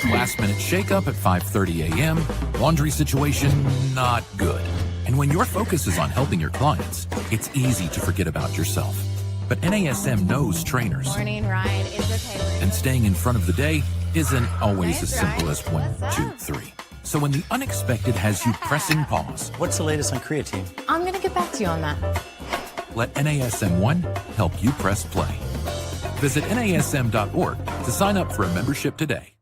last minute shakeup at 5:30 a.m., laundry situation not good. And when your focus is on helping your clients, it's easy to forget about yourself. But NASM knows trainers. Morning ride is okay. And staying in front of the day isn't always as simple as 1, 2, 3. So when the unexpected has you pressing pause, what's the latest on creatine? I'm going to get back to you on that. let NASM1 help you press play. Visit NASM.org to sign up for a membership today.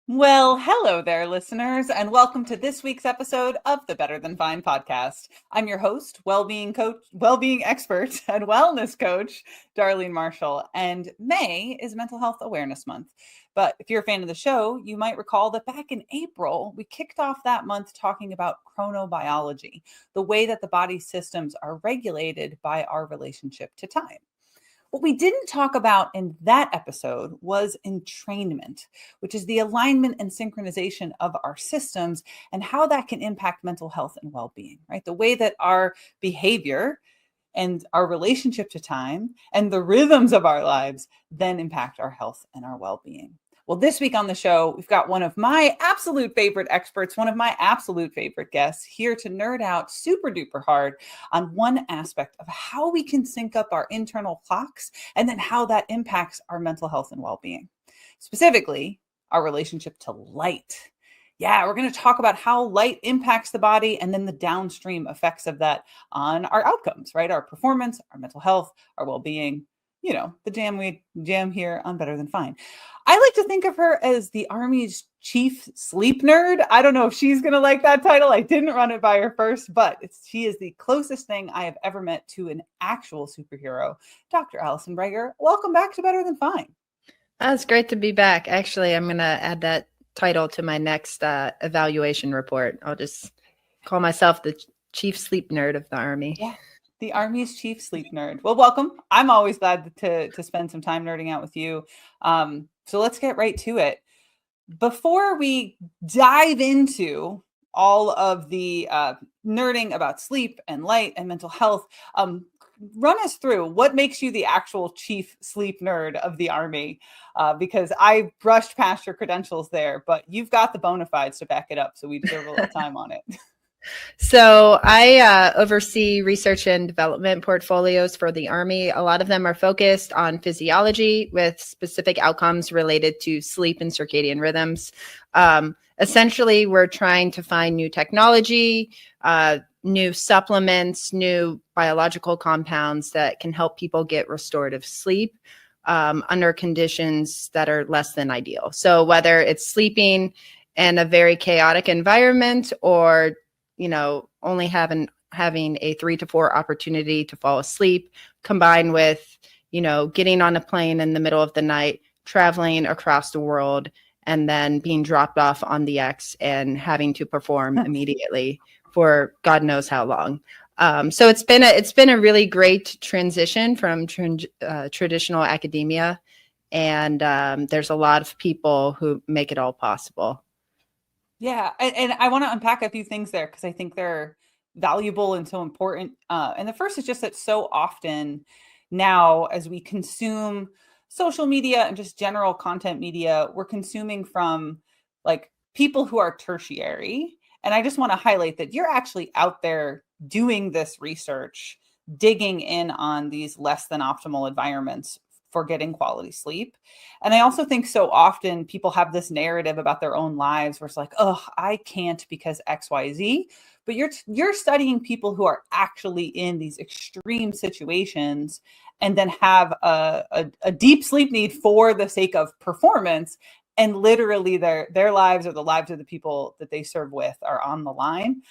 Well, hello there, listeners, and welcome to this week's episode of the Better Than Fine podcast. I'm your host, wellbeing expert, and wellness coach, Darlene Marshall, and May is Mental Health Awareness Month. But if you're a fan of the show, you might recall that back in April, we kicked off that month talking about chronobiology, the way that the body's systems are regulated by our relationship to time. What we didn't talk about in that episode was entrainment, which is the alignment and synchronization of our systems and how that can impact mental health and well-being, right? The way that our behavior and our relationship to time and the rhythms of our lives then impact our health and our well-being. Well, this week on the show, we've got one of my absolute favorite experts, one of my absolute favorite guests here to nerd out super duper hard on one aspect of how we can sync up our internal clocks and then how that impacts our mental health and well-being. Specifically, our relationship to light. Yeah, we're going to talk about how light impacts the body and then the downstream effects of that on our outcomes, right? Our performance, our mental health, our well-being. You know, the jam here on Better Than Fine. I like to think of her as the Army's chief sleep nerd. I don't know if she's going to like that title. I didn't run it by her first, but she is the closest thing I have ever met to an actual superhero. Dr. Allison Brager, welcome back to Better Than Fine. It's great to be back. Actually, I'm going to add that title to my next evaluation report. I'll just call myself the chief sleep nerd of the Army. Yeah. The Army's chief sleep nerd. Well, welcome. I'm always glad to spend some time nerding out with you. So let's get right to it. Before we dive into all of the nerding about sleep and light and mental health, run us through what makes you the actual chief sleep nerd of the Army, because I brushed past your credentials there, but you've got the bona fides to back it up. So we deserve a little time on it. So I oversee research and development portfolios for the Army. A lot of them are focused on physiology with specific outcomes related to sleep and circadian rhythms. Essentially, we're trying to find new technology, new supplements, new biological compounds that can help people get restorative sleep under conditions that are less than ideal. So whether it's sleeping in a very chaotic environment or only having a 3 to 4 opportunity to fall asleep, combined with, getting on a plane in the middle of the night, traveling across the world, and then being dropped off on the X and having to perform immediately for God knows how long. So it's been a really great transition from traditional academia, and there's a lot of people who make it all possible. Yeah, and I want to unpack a few things there because I think they're valuable and so important. And the first is just that so often now, as we consume social media and just general content media, we're consuming from like people who are tertiary. And I just want to highlight that you're actually out there doing this research, digging in on these less than optimal environments for getting quality sleep. And I also think so often people have this narrative about their own lives where it's like, oh, I can't because XYZ. But you're studying people who are actually in these extreme situations and then have a deep sleep need for the sake of performance. And literally their lives or the lives of the people that they serve with are on the line.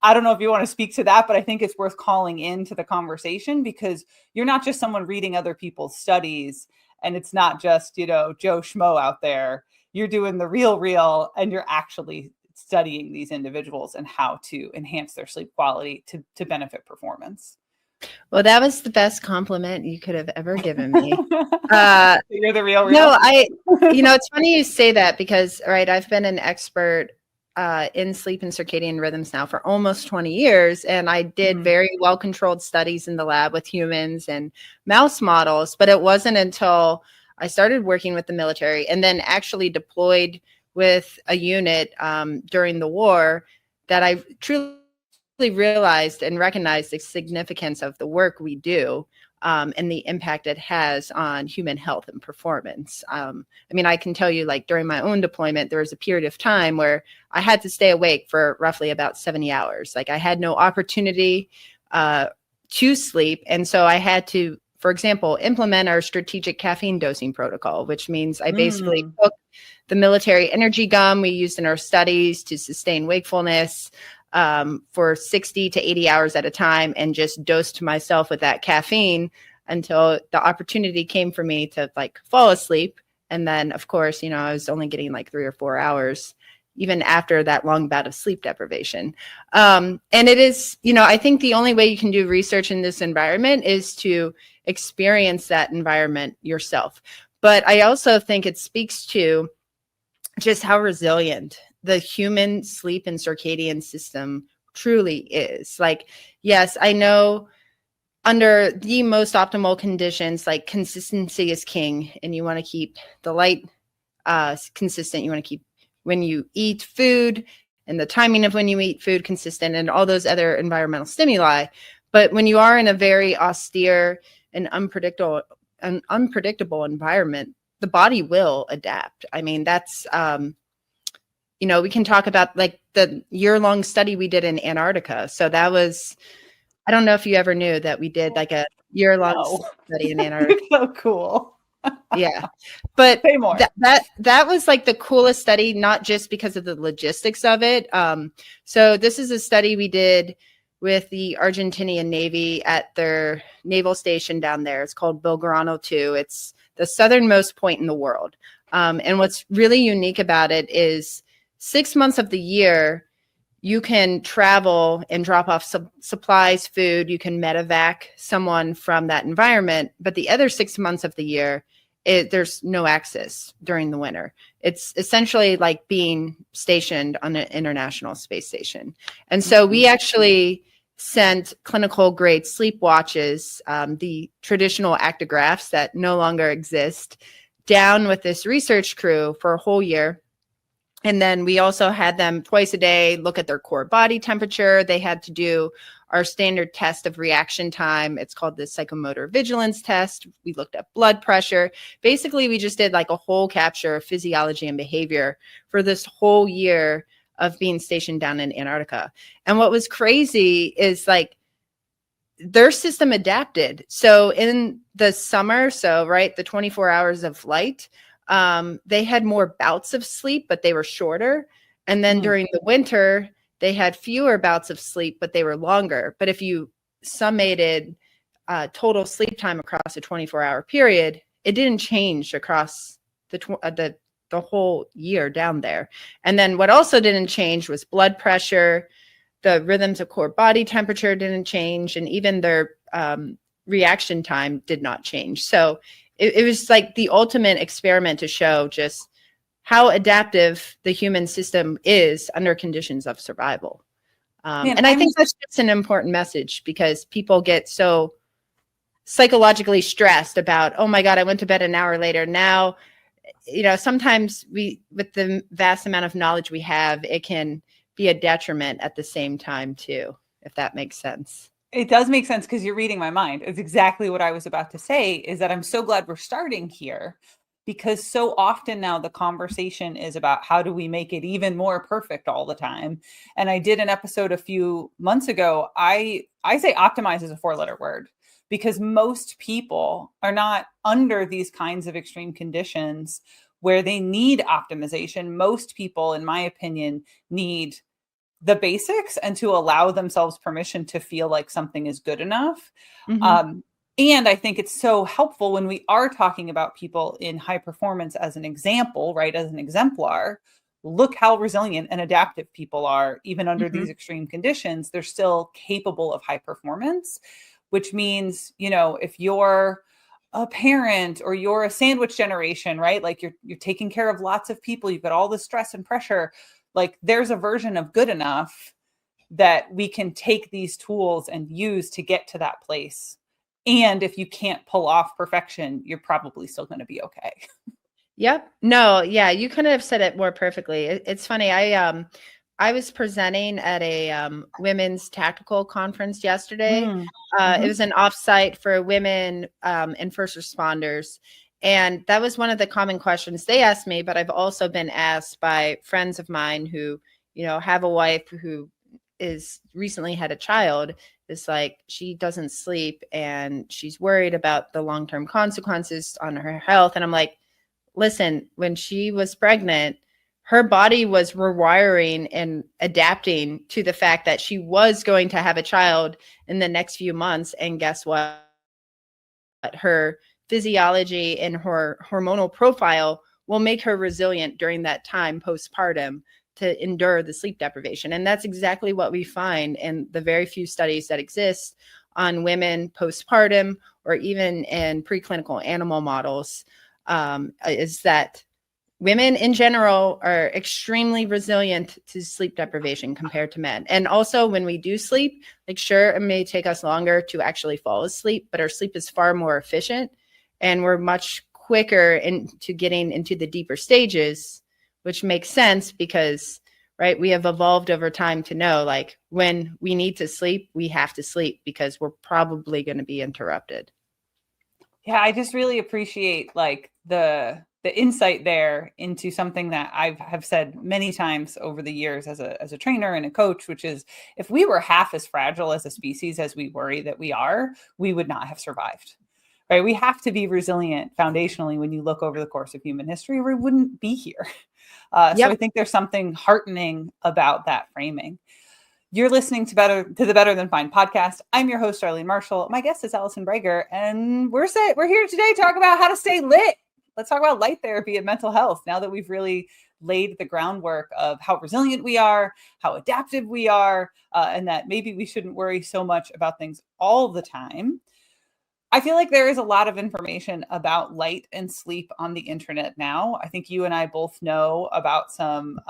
I don't know if you want to speak to that, but I think it's worth calling into the conversation because you're not just someone reading other people's studies and it's not just, Joe Schmo out there. You're doing the real, and you're actually studying these individuals and how to enhance their sleep quality to benefit performance. Well, that was the best compliment you could have ever given me. You're the real. No, it's funny you say that because, right, I've been an expert in sleep and circadian rhythms now for almost 20 years. And I did very well-controlled studies in the lab with humans and mouse models. But it wasn't until I started working with the military and then actually deployed with a unit during the war that I truly realized and recognized the significance of the work we do and the impact it has on human health and performance. I mean, I can tell you, like, during my own deployment, there was a period of time where I had to stay awake for roughly about 70 hours. Like, I had no opportunity to sleep. And so I had to, for example, implement our strategic caffeine dosing protocol, which means I basically took the military energy gum we used in our studies to sustain wakefulness for 60 to 80 hours at a time and just dosed myself with that caffeine until the opportunity came for me to like fall asleep. And then, of course, I was only getting like 3 or 4 hours even after that long bout of sleep deprivation. And it is, I think the only way you can do research in this environment is to experience that environment yourself. But I also think it speaks to just how resilient the human sleep and circadian system truly is. Like, yes, I know under the most optimal conditions, like consistency is king, and you want to keep the light consistent. You want to keep when you eat food and the timing of when you eat food consistent and all those other environmental stimuli. But when you are in a very austere and unpredictable environment, the body will adapt. I mean, that's, we can talk about like the year-long study we did in Antarctica. So that was, I don't know if you ever knew that we did like a year-long study in Antarctica. So cool. Yeah. But that was like the coolest study, not just because of the logistics of it. So this is a study we did with the Argentinian Navy at their naval station down there. It's called Belgrano 2. It's the southernmost point in the world. And what's really unique about it is 6 months of the year, you can travel and drop off supplies, food. You can medevac someone from that environment. But the other 6 months of the year, there's no access during the winter. It's essentially like being stationed on an international space station. And so we actually sent clinical grade sleep watches, the traditional actigraphs that no longer exist, down with this research crew for a whole year. And then we also had them twice a day look at their core body temperature. They had to do our standard test of reaction time. It's called the psychomotor vigilance test. We looked at blood pressure. Basically, we just did like a whole capture of physiology and behavior for this whole year of being stationed down in Antarctica. And what was crazy is like their system adapted. So in the summer, the 24 hours of light, they had more bouts of sleep, but they were shorter. And then during the winter, they had fewer bouts of sleep, but they were longer. But if you summated total sleep time across a 24-hour period, it didn't change across the whole year down there. And then what also didn't change was blood pressure. The rhythms of core body temperature didn't change, and even their reaction time did not change. So it was like the ultimate experiment to show just how adaptive the human system is under conditions of survival. And I think that's just an important message because people get so psychologically stressed about, oh my God, I went to bed an hour later. Now, sometimes with the vast amount of knowledge we have, it can be a detriment at the same time too, if that makes sense. It does make sense because you're reading my mind. It's exactly what I was about to say, is that I'm so glad we're starting here, because so often now the conversation is about how do we make it even more perfect all the time. And I did an episode a few months ago. I say optimize is a 4-letter word because most people are not under these kinds of extreme conditions where they need optimization. Most people, in my opinion, need the basics and to allow themselves permission to feel like something is good enough. And I think it's so helpful when we are talking about people in high performance as an example, right? As an exemplar, look how resilient and adaptive people are, even under these extreme conditions. They're still capable of high performance. which means, if you're a parent or you're a sandwich generation, right? Like you're taking care of lots of people, you've got all the stress and pressure, like there's a version of good enough that we can take these tools and use to get to that place. And if you can't pull off perfection, you're probably still going to be okay. Yep. No, yeah, you couldn't have said it more perfectly. It's funny. I was presenting at a women's tactical conference yesterday. It was an offsite for women and first responders. And that was one of the common questions they asked me, but I've also been asked by friends of mine who, have a wife who is recently had a child. It's like, she doesn't sleep and she's worried about the long-term consequences on her health. And I'm like, listen, when she was pregnant, her body was rewiring and adapting to the fact that she was going to have a child in the next few months. And guess what? Her physiology and her hormonal profile will make her resilient during that time postpartum to endure the sleep deprivation. And that's exactly what we find in the very few studies that exist on women postpartum or even in preclinical animal models. Is that women in general are extremely resilient to sleep deprivation compared to men. And also when we do sleep, like sure, it may take us longer to actually fall asleep, but our sleep is far more efficient and we're much quicker into getting into the deeper stages, which makes sense because, right, we have evolved over time to know like when we need to sleep, we have to sleep because we're probably going to be interrupted. Yeah, I just really appreciate like the insight there into something that have said many times over the years as a trainer and a coach, which is if we were half as fragile as a species as we worry that we are, we would not have survived. Right? We have to be resilient foundationally when you look over the course of human history, or we wouldn't be here. So I think there's something heartening about that framing. You're listening to the Better Than Fine podcast. I'm your host, Darlene Marshall. My guest is Allison Brager, and we're here today to talk about how to stay lit. Let's talk about light therapy and mental health now that we've really laid the groundwork of how resilient we are, how adaptive we are, and that maybe we shouldn't worry so much about things all the time. I feel like there is a lot of information about light and sleep on the internet now. I think you and I both know about some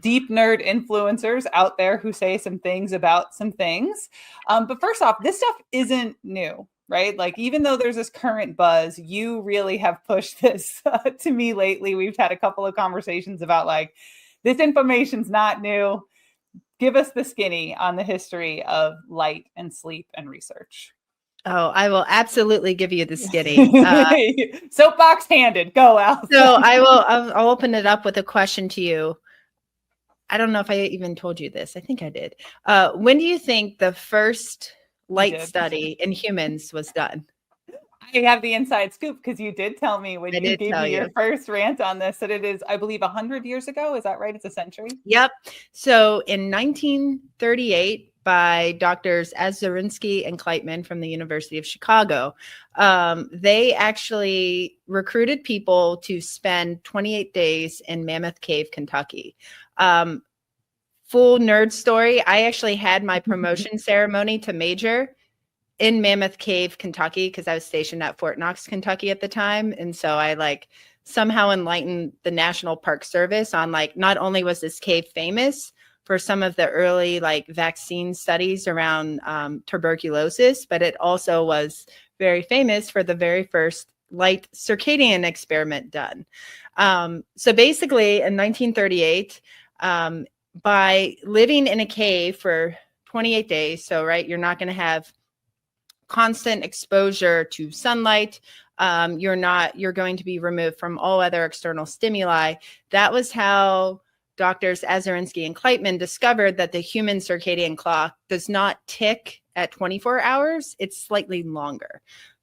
deep nerd influencers out there who say some things about some things. But first off, this stuff isn't new, right? Like, even though there's this current buzz, you really have pushed this to me lately. We've had a couple of conversations about like, this information's not new. Give us the skinny on the history of light and sleep and research. Oh, I will absolutely give you the skinny. Soapbox handed. Go, Al. So I'll open it up with a question to you. I don't know if I even told you this. I think I did. When do you think the first light study in humans was done? I have the inside scoop because you did tell me when you gave me your first rant on this that it is, I believe, 100 years ago. Is that right? It's a century? Yep. So in 1938, by doctors Zarinsky and Kleitman from the University of Chicago, they actually recruited people to spend 28 days in Mammoth Cave, Kentucky. Full nerd story. I actually had my promotion ceremony to major in Mammoth Cave, Kentucky, because I was stationed at Fort Knox, Kentucky at the time. And so I somehow enlightened the National Park Service on not only was this cave famous for some of the early vaccine studies around tuberculosis, but it also was very famous for the very first light circadian experiment done. So basically in 1938, by living in a cave for 28 days, so you're not going to have constant exposure to sunlight. You're going to be removed from all other external stimuli. That was how doctors Zarinsky and Kleitman discovered that the human circadian clock does not tick at 24 hours. It's slightly longer.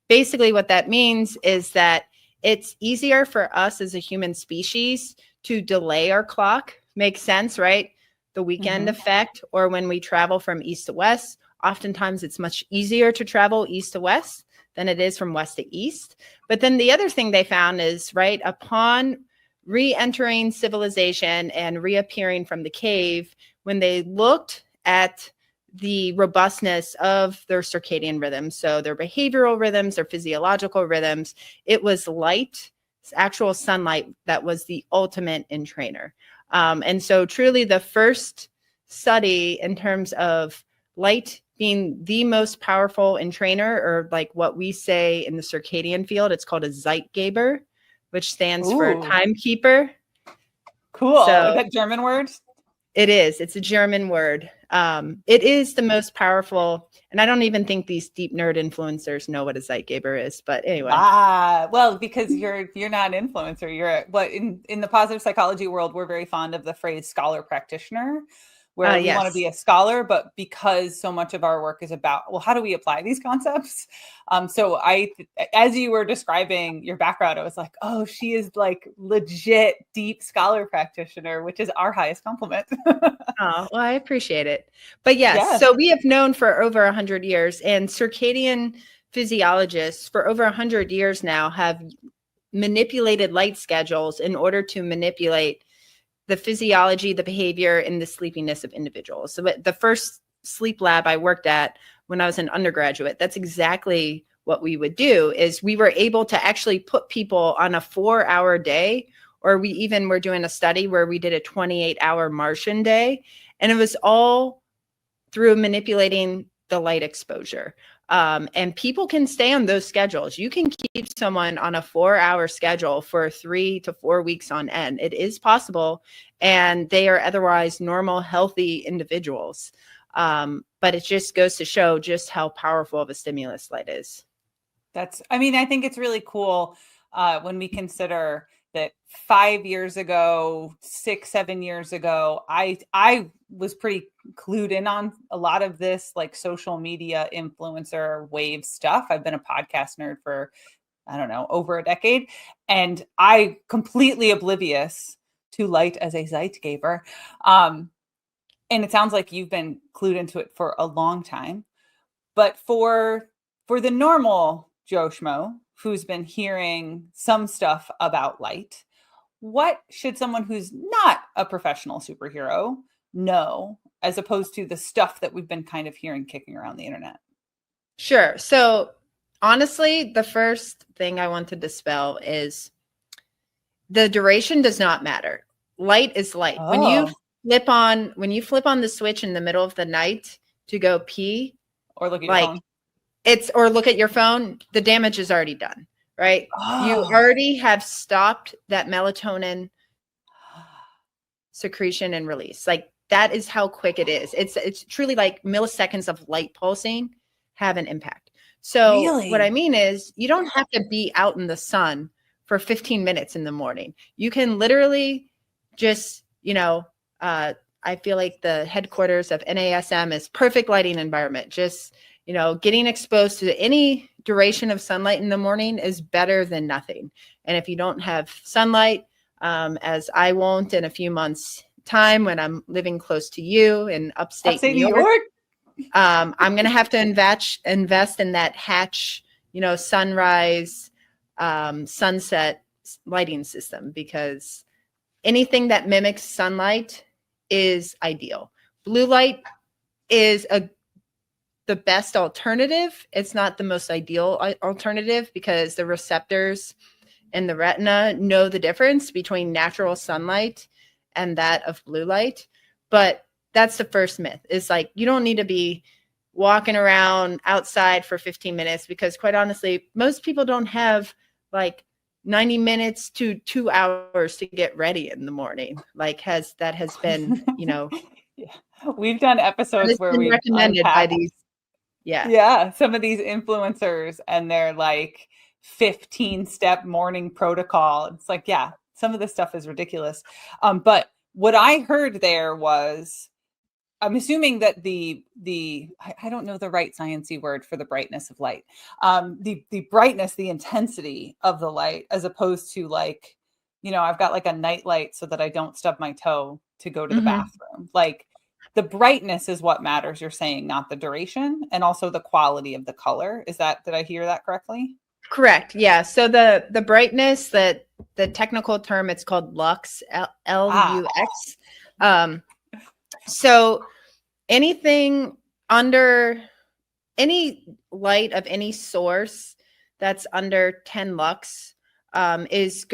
Basically, what that means is that it's easier for us as a human species to delay our clock. Makes sense, right? The weekend effect, or when we travel from east to west, oftentimes it's much easier to travel east to west than it is from west to east. But then the other thing they found is, upon re-entering civilization and reappearing from the cave, when they looked at the robustness of their circadian rhythms. So their behavioral rhythms, their physiological rhythms. It was light, actual sunlight, that was the ultimate entrainer. And so truly the first study in terms of light being the most powerful entrainer, or like what we say in the circadian field, it's called a Zeitgeber, which stands for timekeeper. Cool. So, is that German word? It is. It's a German word. It is the most powerful, and I don't even think these deep nerd influencers know what a Zeitgeber is. But anyway. Well, because you're not an influencer. You're what in the positive psychology world, we're very fond of the phrase scholar practitioner, where we want to be a scholar, but because so much of our work is about, well, how do we apply these concepts? So as you were describing your background, I was like, oh, she is like legit deep scholar practitioner, which is our highest compliment. Oh, well, I appreciate it. But yes, so we have known for over 100 years, and circadian physiologists for over 100 years now have manipulated light schedules in order to manipulate the physiology, the behavior, and the sleepiness of individuals. So the first sleep lab I worked at when I was an undergraduate, that's exactly what we would do. Is we were able to actually put people on a 4-hour day, or we even were doing a study where we did a 28-hour Martian day. And it was all through manipulating the light exposure. And people can stay on those schedules. You can keep someone on a 4-hour schedule for 3 to 4 weeks on end. It is possible. And they are otherwise normal, healthy individuals. But it just goes to show just how powerful of a stimulus light is. I think it's really cool when we consider that 5 years ago, 6, 7 years ago, I was pretty clued in on a lot of this like social media influencer wave stuff. I've been a podcast nerd for, I don't know, over a decade, and I completely oblivious to light as a Zeitgeber. And it sounds like you've been clued into it for a long time. But for the normal Joe Schmo who's been hearing some stuff about light, what should someone who's not a professional superhero know, as opposed to the stuff that we've been kind of hearing kicking around the internet? Sure. So honestly, the first thing I want to dispel is the duration does not matter. Light is light. Oh. When you flip on the switch in the middle of the night to go pee, or look at your phone. Or look at your phone, the damage is already done, right? Oh. You already have stopped that melatonin secretion and release. Like, that is how quick it is. It's truly like milliseconds of light pulsing have an impact. So what I mean is, you don't have to be out in the sun for 15 minutes in the morning. You can literally just, I feel like the headquarters of NASM is perfect lighting environment. Just, getting exposed to any duration of sunlight in the morning is better than nothing. And if you don't have sunlight, as I won't in a few months' time when I'm living close to you in upstate New York, I'm going to have to invest in that hatch, sunrise, sunset lighting system, because anything that mimics sunlight is ideal. Blue light is the best alternative. It's not the most ideal alternative, because the receptors in the retina know the difference between natural sunlight and that of blue light. But that's the first myth. It's like, you don't need to be walking around outside for 15 minutes, because quite honestly, most people don't have like 90 minutes to 2 hours to get ready in the morning. Like has been, Yeah. We've done episodes where we recommended by these. Yeah. Some of these influencers and their like 15-step morning protocol. It's like, yeah, some of this stuff is ridiculous. But what I heard there was, I'm assuming that I don't know the right sciencey word for the brightness of light. The brightness, the intensity of the light, as opposed to like, I've got like a night light so that I don't stub my toe to go to the bathroom. Like, the brightness is what matters, you're saying, not the duration, and also the quality of the color. Did I hear that correctly? Correct. Yeah. So the brightness, the technical term, it's called lux, LUX. So anything under any light of any source that's under 10 lux is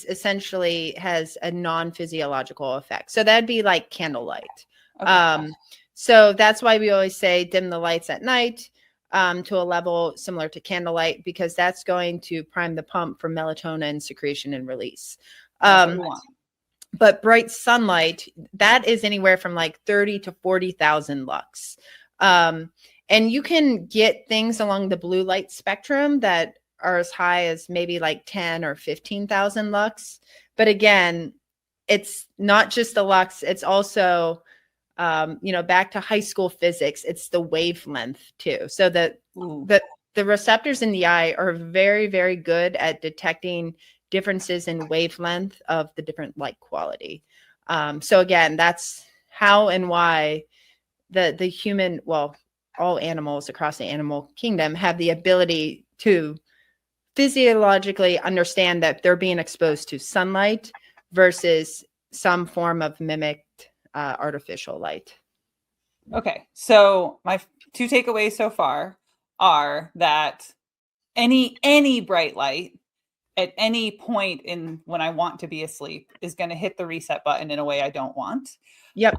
essentially has a non-physiological effect. So that'd be like candlelight. Okay. So that's why we always say dim the lights at night to a level similar to candlelight, because that's going to prime the pump for melatonin secretion and release. That's what we want. But bright sunlight, that is anywhere from like 30 to 40,000 lux. And you can get things along the blue light spectrum that are as high as maybe like 10 or 15,000 lux. But again, it's not just the lux, it's also, back to high school physics, it's the wavelength too. So the receptors in the eye are very, very good at detecting differences in wavelength of the different light quality. So again, that's how and why the human, well, all animals across the animal kingdom have the ability to physiologically understand that they're being exposed to sunlight versus some form of mimicked artificial light. Okay, so my two takeaways so far are that any bright light at any point in when I want to be asleep is going to hit the reset button in a way I don't want. Yep.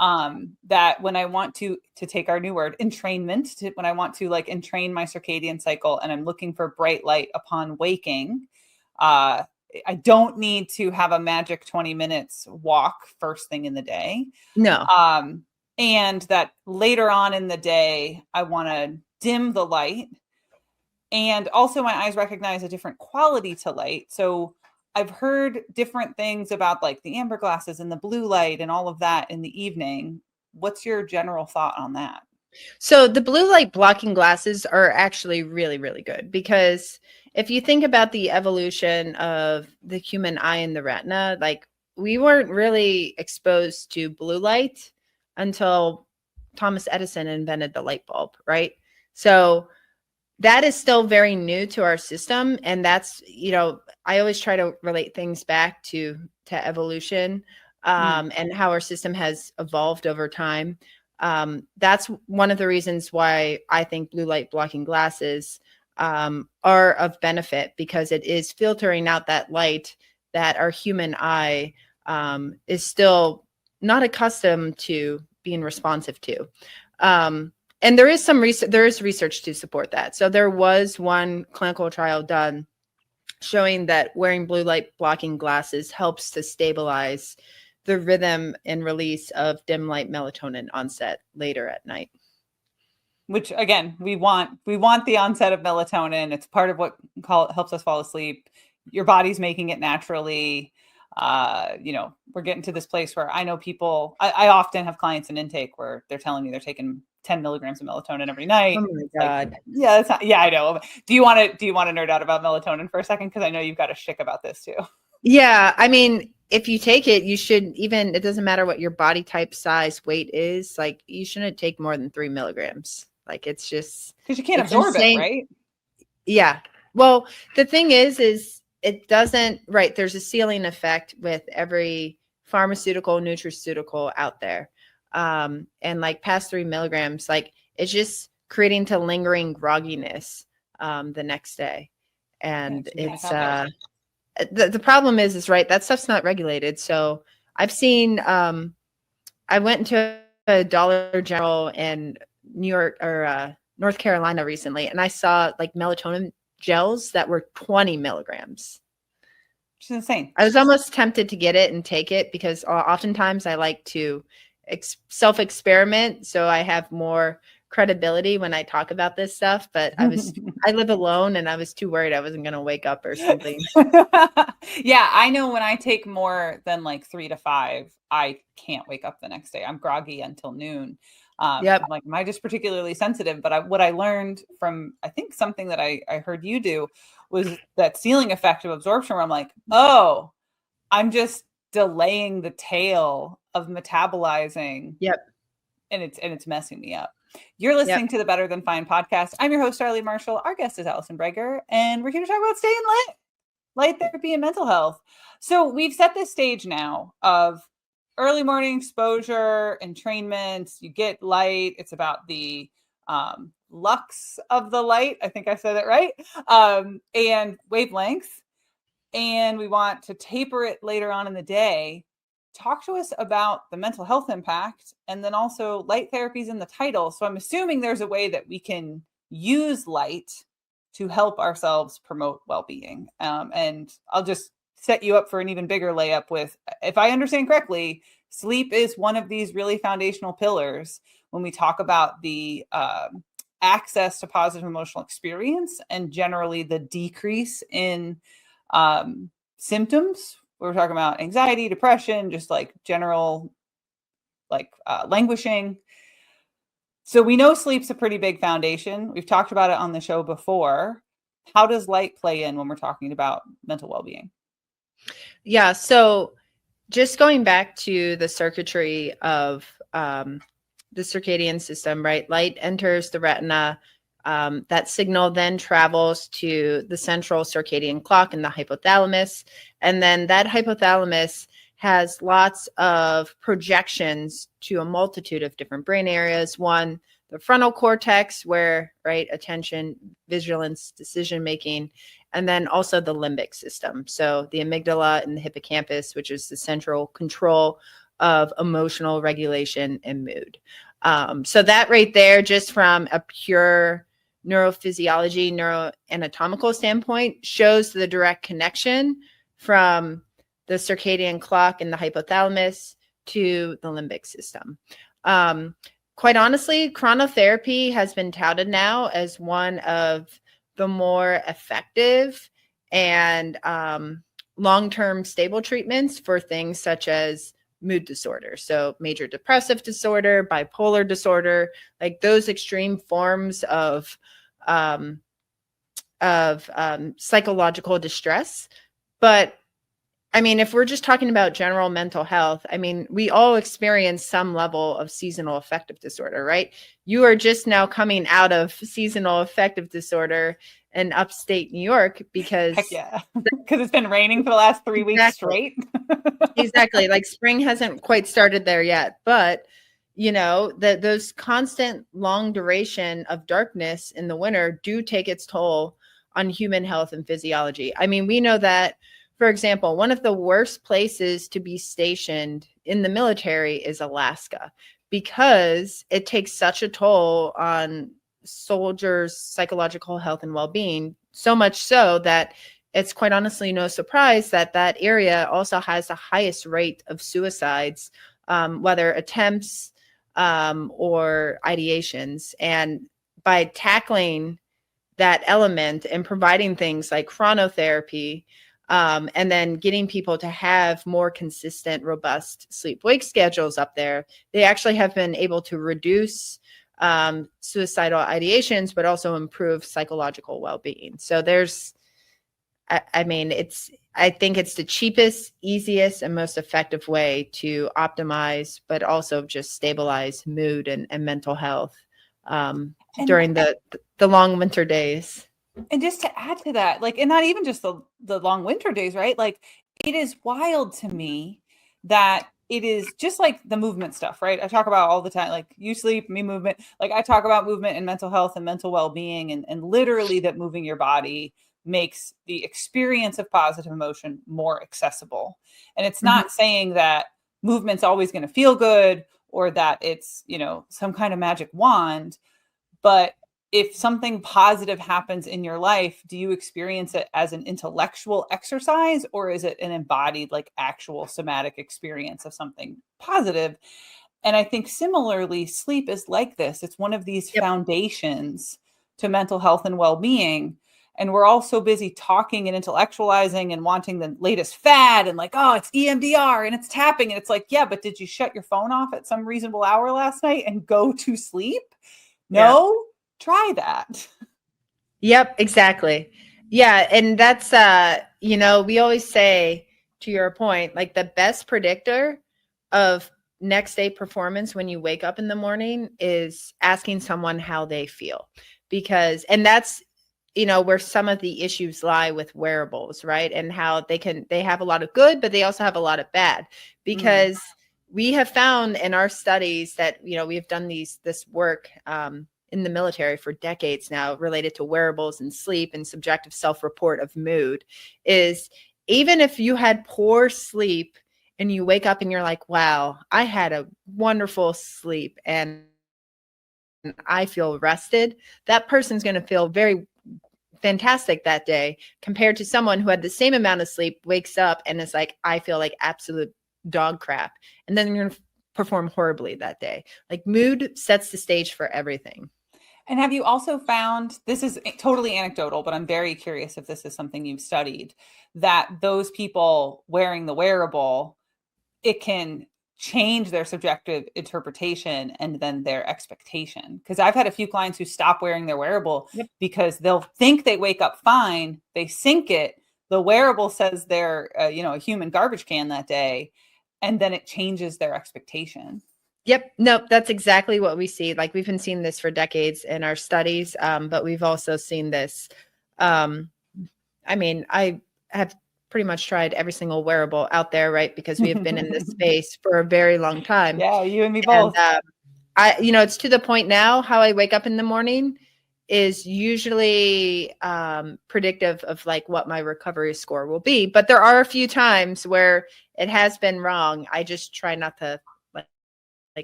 That when I want to take our new word, entrainment, when I want to like entrain my circadian cycle and I'm looking for bright light upon waking, I don't need to have a magic 20 minutes walk first thing in the day. No. And that later on in the day, I want to dim the light. And also my eyes recognize a different quality to light. So I've heard different things about like the amber glasses and the blue light and all of that in the evening. What's your general thought on that? So the blue light blocking glasses are actually really, really good, because if you think about the evolution of the human eye and the retina, like we weren't really exposed to blue light until Thomas Edison invented the light bulb, right? So that is still very new to our system. And that's, I always try to relate things back to evolution and how our system has evolved over time. That's one of the reasons why I think blue light blocking glasses are of benefit, because it is filtering out that light that our human eye is still not accustomed to being responsive to. And there is research to support that. So there was one clinical trial done showing that wearing blue light blocking glasses helps to stabilize the rhythm and release of dim light melatonin onset later at night. Which again, we want the onset of melatonin. It's part of what helps us fall asleep. Your body's making it naturally. We're getting to this place where I know people, I often have clients in intake where they're telling me they're taking 10 milligrams of melatonin every night. Oh my God. I know. Do you want to nerd out about melatonin for a second? Because I know you've got a shtick about this too. Yeah. I mean, if you take it, you should it doesn't matter what your body type, size, weight is, like you shouldn't take more than 3 milligrams. Like it's just. Because you can't absorb it, right? Yeah. Well, the thing is it doesn't, right. There's a ceiling effect with every pharmaceutical, nutraceutical out there. And like past 3 milligrams, like it's just creating to lingering grogginess the next day. And it's the problem is right, that stuff's not regulated. So I've seen I went into a Dollar General in New York or North Carolina recently, and I saw like melatonin gels that were 20 milligrams. Which is insane. I was almost tempted to get it and take it, because oftentimes I like to self-experiment so I have more credibility when I talk about this stuff. But I live alone, and I was too worried I wasn't going to wake up or something. Yeah, I know when I take more than like 3 to 5, I can't wake up the next day. I'm groggy until noon. Yep. I'm like, am I just particularly sensitive? But what I learned from, I think something that I heard you do was that ceiling effect of absorption, where I'm like, oh, I'm just delaying the tail of metabolizing. Yep. And it's messing me up. You're listening to the Better Than Fine podcast. I'm your host, Darlene Marshall. Our guest is Allison Brager, and we're here to talk about staying lit, light therapy, and mental health. So we've set this stage now of early morning exposure, entrainment. You get light. It's about the lux of the light. I think I said it right. And wavelengths. And we want to taper it later on in the day. Talk to us about the mental health impact, and then also light therapies in the title. So I'm assuming there's a way that we can use light to help ourselves promote well-being. And I'll just set you up for an even bigger layup with, if I understand correctly, sleep is one of these really foundational pillars when we talk about the access to positive emotional experience and generally the decrease in symptoms. We're talking about anxiety, depression, just like general languishing. So we know sleep's a pretty big foundation. We've talked about it on the show before. How does light play in when we're talking about mental well-being? Yeah. So just going back to the circuitry of the circadian system, right? Light enters the retina. That signal then travels to the central circadian clock in the hypothalamus. And then that hypothalamus has lots of projections to a multitude of different brain areas. One, the frontal cortex, where, right, attention, vigilance, decision-making, and then also the limbic system. So the amygdala and the hippocampus, which is the central control of emotional regulation and mood. So that right there, just from a pure neurophysiology, neuroanatomical standpoint, shows the direct connection from the circadian clock in the hypothalamus to the limbic system. Quite honestly, chronotherapy has been touted now as one of the more effective and long-term stable treatments for things such as mood disorder. So major depressive disorder, bipolar disorder, like those extreme forms of psychological distress. But I mean, if we're just talking about general mental health, I mean, we all experience some level of seasonal affective disorder, right? You are just now coming out of seasonal affective disorder in upstate New York because because it's been raining for the last 3 weeks straight. Exactly. Like spring hasn't quite started there yet, but you know, those constant long duration of darkness in the winter do take its toll on human health and physiology. I mean, we know that, for example, one of the worst places to be stationed in the military is Alaska because it takes such a toll on soldiers' psychological health and well-being, so much so that it's quite honestly no surprise that that area also has the highest rate of suicides, whether attempts or ideations. And by tackling that element and providing things like chronotherapy, and then getting people to have more consistent, robust sleep-wake schedules up there, they actually have been able to reduce suicidal ideations, but also improve psychological well-being. So there's, I think it's the cheapest, easiest, and most effective way to optimize, but also just stabilize mood and mental health during the long winter days. And just to add to that, like, and not even just the long winter days, right? Like, it is wild to me that it is just like the movement stuff, right? I talk about all the time, like you sleep, me movement. Like I talk about movement and mental health and mental well-being, and literally that moving your body makes the experience of positive emotion more accessible. And it's not saying that movement's always going to feel good or that it's, you know, some kind of magic wand, but if something positive happens in your life, do you experience it as an intellectual exercise, or is it an embodied, like actual somatic experience of something positive? And I think similarly, sleep is like this. It's one of these foundations to mental health and well-being. And we're all so busy talking and intellectualizing and wanting the latest fad and like, oh, it's EMDR and it's tapping. And it's like, yeah, but did you shut your phone off at some reasonable hour last night and go to sleep? No. Yeah. Try that. Yep, exactly. Yeah. And that's, you know, we always say, to your point, like the best predictor of next day performance when you wake up in the morning is asking someone how they feel, because, and that's, you know, where some of the issues lie with wearables, right? And how they have a lot of good, but they also have a lot of bad, because we have found in our studies that, you know, we have done this work, in the military for decades now related to wearables and sleep and subjective self-report of mood is even if you had poor sleep and you wake up and you're like, wow, I had a wonderful sleep and I feel rested, that person's going to feel very fantastic that day compared to someone who had the same amount of sleep, wakes up and is like, I feel like absolute dog crap. And then you're going to perform horribly that day. Like mood sets the stage for everything. And have you also found, this is totally anecdotal, but I'm very curious if this is something you've studied, that those people wearing the wearable, it can change their subjective interpretation and then their expectation? Because I've had a few clients who stop wearing their wearable because they'll think they wake up fine, they sync it, the wearable says they're a human garbage can that day, and then it changes their expectation. Yep. Nope. That's exactly what we see. Like we've been seeing this for decades in our studies, but we've also seen this. I have pretty much tried every single wearable out there, right? Because we have been in this space for a very long time. Yeah, you and me both. It's to the point now, how I wake up in the morning is usually predictive of like what my recovery score will be. But there are a few times where it has been wrong. I just try not to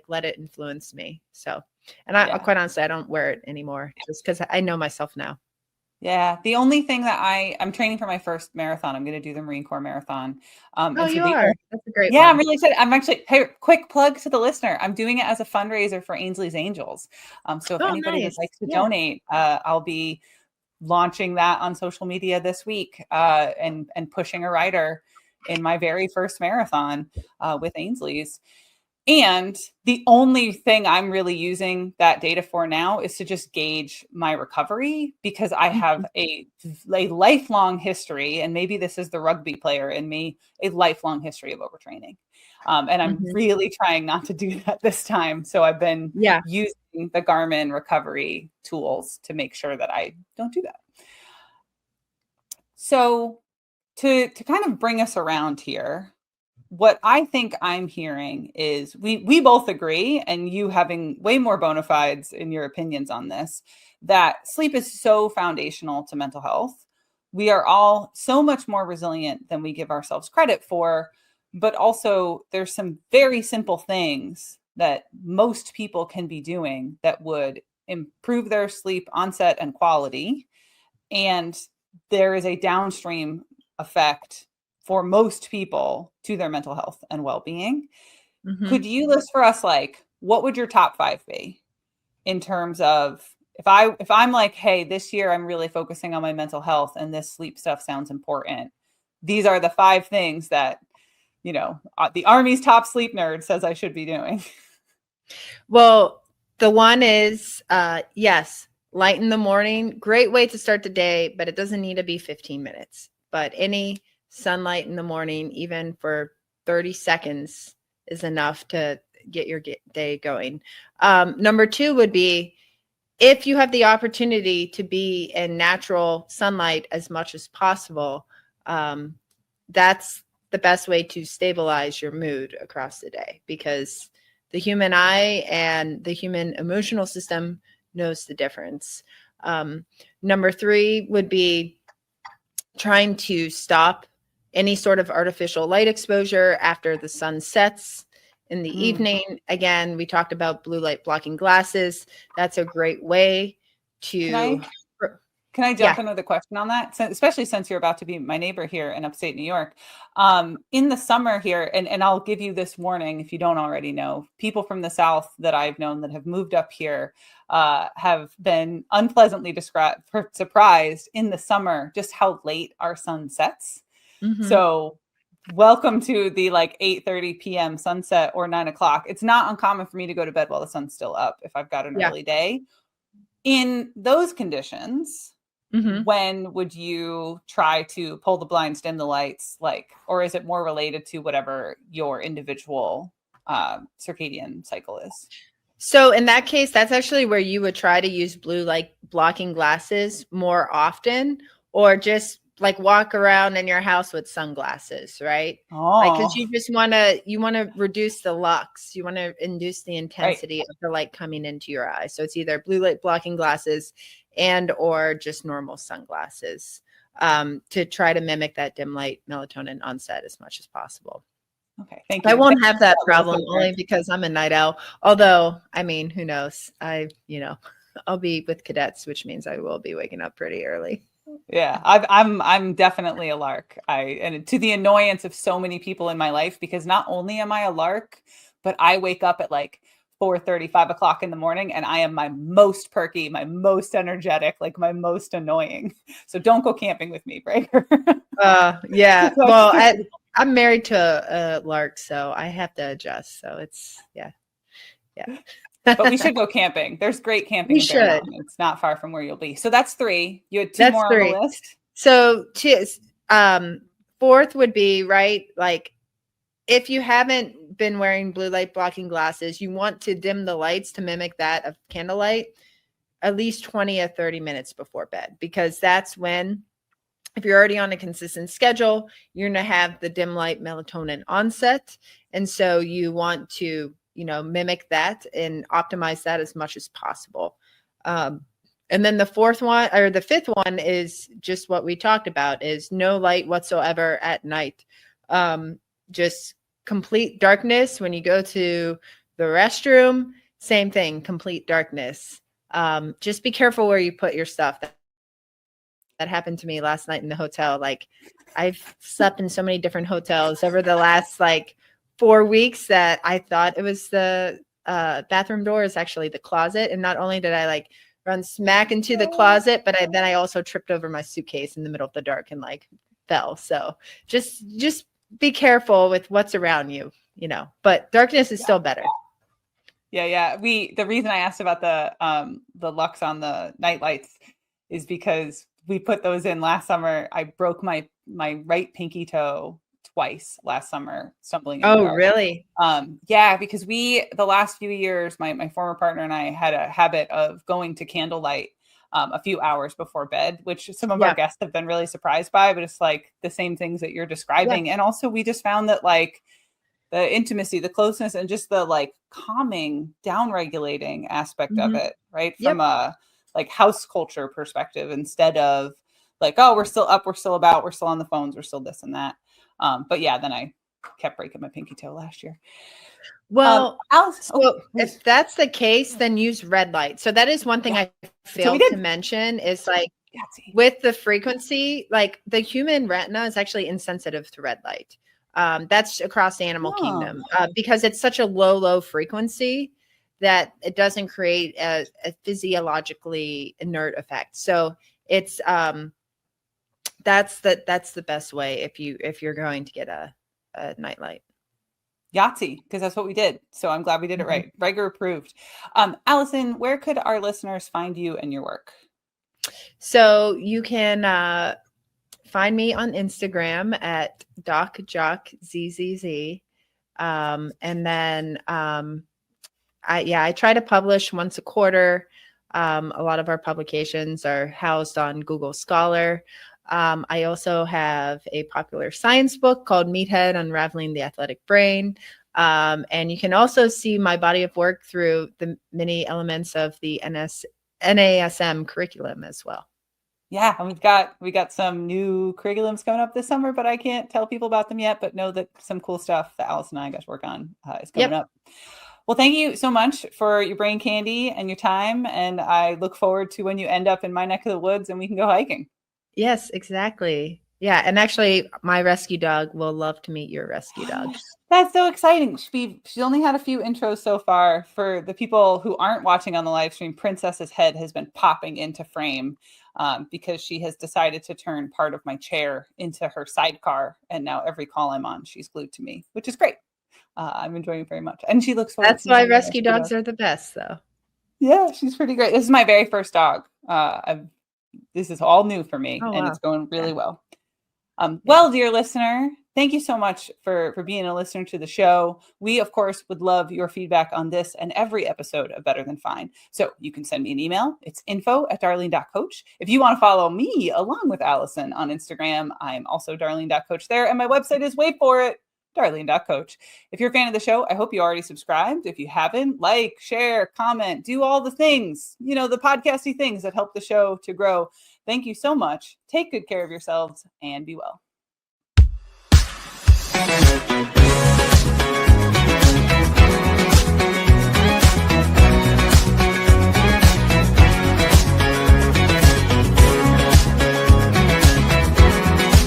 let it influence me. So, and I quite honestly, I don't wear it anymore just because I know myself now. Yeah. The only thing that I'm training for my first marathon. I'm going to do the Marine Corps marathon. You are. That's a great one. I'm really excited. I'm actually, hey, quick plug to the listener. I'm doing it as a fundraiser for Ainsley's Angels. So if anybody would like to donate, I'll be launching that on social media this week and pushing a rider in my very first marathon with Ainsley's. And the only thing I'm really using that data for now is to just gauge my recovery, because I have a lifelong history, and maybe this is the rugby player in me, a lifelong history of overtraining. And I'm really trying not to do that this time. So I've been using the Garmin recovery tools to make sure that I don't do that. So to kind of bring us around here, what I think I'm hearing is we both agree, and you having way more bona fides in your opinions on this, that sleep is so foundational to mental health. We are all so much more resilient than we give ourselves credit for, but also there's some very simple things that most people can be doing that would improve their sleep onset and quality. And there is a downstream effect for most people to their mental health and well-being. Could you list for us, like, what would your top 5 be in terms of, if I'm like, hey, this year I'm really focusing on my mental health and this sleep stuff sounds important, these are the 5 things that, the Army's top sleep nerd says I should be doing? Well, the one is, yes, light in the morning, great way to start the day, but it doesn't need to be 15 minutes, but any sunlight in the morning, even for 30 seconds, is enough to get your day going. Number 2 would be, if you have the opportunity to be in natural sunlight as much as possible, that's the best way to stabilize your mood across the day, because the human eye and the human emotional system knows the difference. Number 3 would be trying to stop any sort of artificial light exposure after the sun sets in the evening. Again, we talked about blue light blocking glasses. That's a great way to... Can I jump in with a question on that? Especially since you're about to be my neighbor here in upstate New York. In the summer here, and I'll give you this warning if you don't already know, people from the South that I've known that have moved up here have been unpleasantly surprised in the summer just how late our sun sets. So welcome to the 8:30 p.m. sunset or 9 o'clock. It's not uncommon for me to go to bed while the sun's still up if I've got an early day. In those conditions, when would you try to pull the blinds, dim the lights, or is it more related to whatever your individual circadian cycle is? So in that case, that's actually where you would try to use blue light blocking glasses more often, or just like walk around in your house with sunglasses, right? Like, because Oh, you want to reduce the lux, you want to induce the right. intensity of the light coming into your eye. So it's either blue light blocking glasses and or just normal sunglasses, to try to mimic that dim light melatonin onset as much as possible. Okay, thank you. I won't Thank have you for that little problem filter. only because I'm a night owl. Although, I mean, who knows? I'll be with cadets, which means I will be waking up pretty early. Yeah, I'm definitely a lark. And to the annoyance of so many people in my life, because not only am I a lark, but I wake up at like 4:30, 5 o'clock in the morning, and I am my most perky, my most energetic, like my most annoying. So don't go camping with me, Brager. Yeah. So Well, I'm married to a lark, so I have to adjust. So it's yeah. but we should go camping. There's great camping We in Bear should. Mountain. It's not far from where you'll be. So that's 3. You had 2 That's more on the 3. list. So fourth would be, right, like if you haven't been wearing blue light blocking glasses, you want to dim the lights to mimic that of candlelight at least 20 or 30 minutes before bed, because that's when, if you're already on a consistent schedule, you're going to have the dim light melatonin onset. And so you want to, mimic that and optimize that as much as possible. And then the fifth one is just what we talked about, is no light whatsoever at night. Just complete darkness. When you go to the restroom, same thing, complete darkness. Just be careful where you put your stuff. That happened to me last night in the hotel. Like, I've slept in so many different hotels over the last 4 weeks that I thought it was the bathroom door is actually the closet. And not only did I run smack into the closet, but then I also tripped over my suitcase in the middle of the dark and fell. So just be careful with what's around you, but darkness is still better. Yeah. The reason I asked about the lux on the night lights is because we put those in last summer. I broke my right pinky toe twice last summer, stumbling in the dark. Really? Yeah, because the last few years, my former partner and I had a habit of going to candlelight a few hours before bed, which some of our guests have been really surprised by, but it's the same things that you're describing. Yeah. And also we just found that the intimacy, the closeness, and just the calming, down regulating aspect of it, right? From a house culture perspective, instead of oh, we're still up, we're still about, we're still on the phones, we're still this and that. But yeah, then I kept breaking my pinky toe last year. Well, if that's the case, then use red light. So that is one thing I failed to mention is with the frequency, the human retina is actually insensitive to red light. That's across the animal kingdom because it's such a low frequency that it doesn't create a physiologically inert effect. So it's that's the best way if you're going to get a night light. Yahtzee, because that's what we did. So I'm glad we did it right. Brager approved. Allison, where could our listeners find you and your work? So you can find me on Instagram at DocJockZZZ. And then I try to publish once a quarter. A lot of our publications are housed on Google Scholar. I also have a popular science book called Meathead: Unraveling the Athletic Brain. And you can also see my body of work through the many elements of the NASM curriculum as well. Yeah, and we got some new curriculums coming up this summer, but I can't tell people about them yet, but know that some cool stuff that Allison and I got to work on is coming up. Well, thank you so much for your brain candy and your time. And I look forward to when you end up in my neck of the woods and we can go hiking. Yes, exactly. Yeah. And actually, my rescue dog will love to meet your rescue dog. That's so exciting. She's only had a few intros so far. For the people who aren't watching on the live stream, Princess's head has been popping into frame because she has decided to turn part of my chair into her sidecar. And now every call I'm on, she's glued to me, which is great. I'm enjoying it very much. And she looks forward. That's why rescue dogs are the best, though. Yeah, she's pretty great. This is my very first dog. This is all new for me, and it's going really well. Well, dear listener, Thank you so much for being a listener to the show. We, of course, would love your feedback on this and every episode of Better Than Fine. So you can send me an email. It's info@darlene.coach. If you want to follow me along with Allison on Instagram, I'm also darlene.coach there. And my website is, wait for it, darlene.coach. If you're a fan of the show, I hope you already subscribed. If you haven't, like, share, comment, do all the things, the podcasty things that help the show to grow. Thank you so much. Take good care of yourselves and be well.